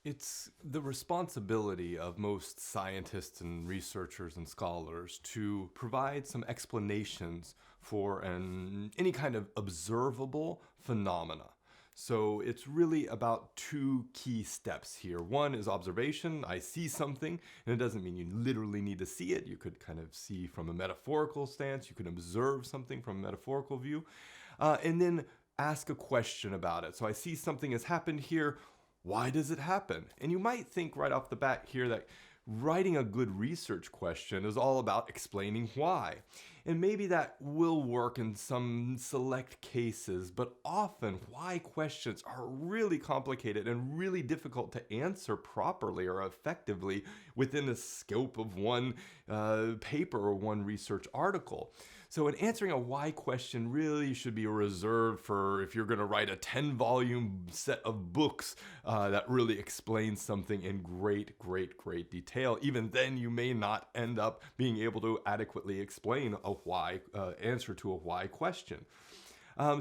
It's the responsibility of most scientists and researchers and scholars to provide some explanations for any kind of observable phenomena. So it's really about two key steps here. One is observation. I see something, and it doesn't mean you literally need to see it. You could kind of see from a metaphorical stance. You can observe something from a metaphorical view, and then ask a question about it. So I see something has happened here. Why does it happen? And you might think right off the bat here that writing a good research question is all about explaining why. And maybe that will work in some select cases, but often why questions are really complicated and really difficult to answer properly or effectively within the scope of one paper or one research article. So in answering a why question really should be reserved for if you're going to write a 10-volume set of books that really explains something in great detail. Even then, you may not end up being able to adequately explain a why answer to a why question.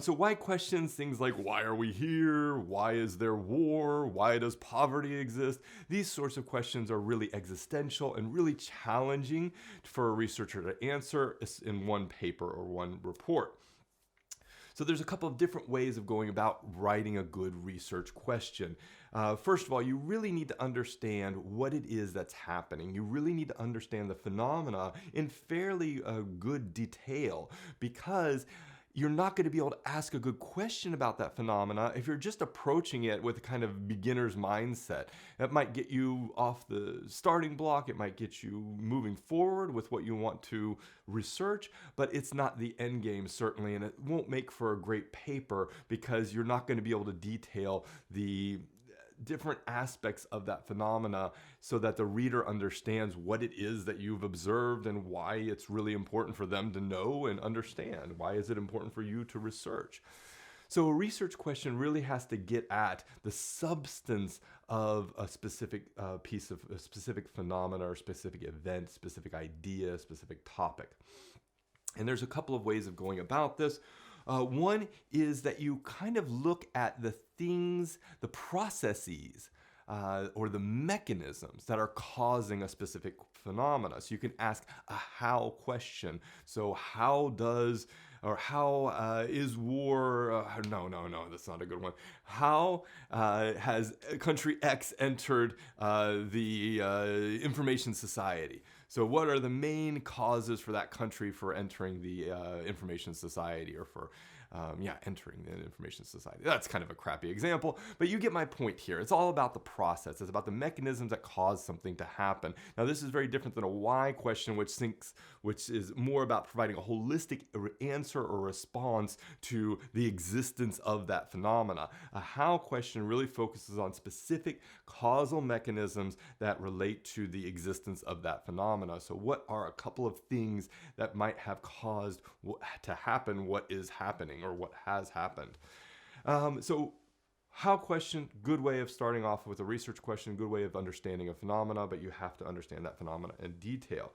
So why questions, things like why are we here? Why is there war? Why does poverty exist? These sorts of questions are really existential and really challenging for a researcher to answer in one paper or one report. So there's a couple of different ways of going about writing a good research question. First of all, you really need to understand what it is that's happening. You really need to understand the phenomena in fairly good detail, because you're not going to be able to ask a good question about that phenomena if you're just approaching it with a kind of beginner's mindset. That might get you off the starting block. It might get you moving forward with what you want to research, but it's not the end game, certainly, and it won't make for a great paper because you're not going to be able to detail the different aspects of that phenomena so that the reader understands what it is that you've observed and why it's really important for them to know and understand. Why is it important for you to research? So a research question really has to get at the substance of a specific piece of a specific phenomena or specific event, specific idea, specific topic. And there's a couple of ways of going about this. One is that you kind of look at the things, the processes, or the mechanisms that are causing a specific phenomena. So you can ask a how question. So how does, or how is war, no, that's not a good one. How has country X entered the information society? So what are the main causes for that country for entering the information society, or for entering the information society? That's kind of a crappy example, but you get my point here. It's all about the process. It's about the mechanisms that cause something to happen. Now, this is very different than a why question, which is more about providing a holistic answer or response to the existence of that phenomena. A how question really focuses on specific causal mechanisms that relate to the existence of that phenomena. So what are a couple of things that might have caused to happen what is happening or what has happened? So how question, good way of starting off with a research question, good way of understanding a phenomena, but you have to understand that phenomena in detail.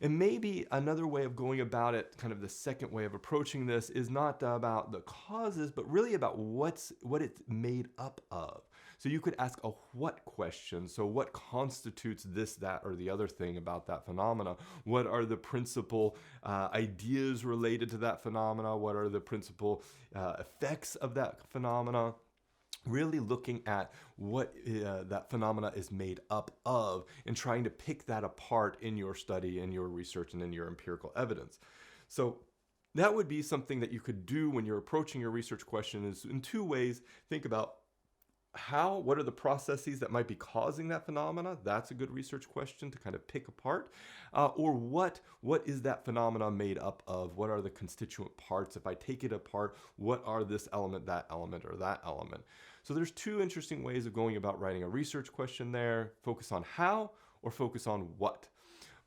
And maybe another way of going about it, kind of the second way of approaching this, is not about the causes, but really about what it's made up of. So you could ask a what question. So what constitutes this, that, or the other thing about that phenomena? What are the principal ideas related to that phenomena? What are the principal effects of that phenomena? Really looking at what that phenomena is made up of and trying to pick that apart in your study, in your research, and in your empirical evidence. So that would be something that you could do when you're approaching your research question, is in two ways. Think about what are the processes that might be causing that phenomena? That's a good research question to kind of pick apart. Or what is that phenomena made up of? What are the constituent parts? If I take it apart, what are this element, that element, or that element? So there's two interesting ways of going about writing a research question there. Focus on how or focus on what.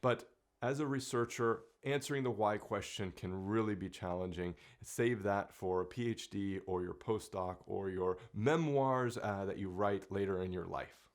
But as a researcher, answering the why question can really be challenging. Save that for a PhD or your postdoc or your memoirs that you write later in your life.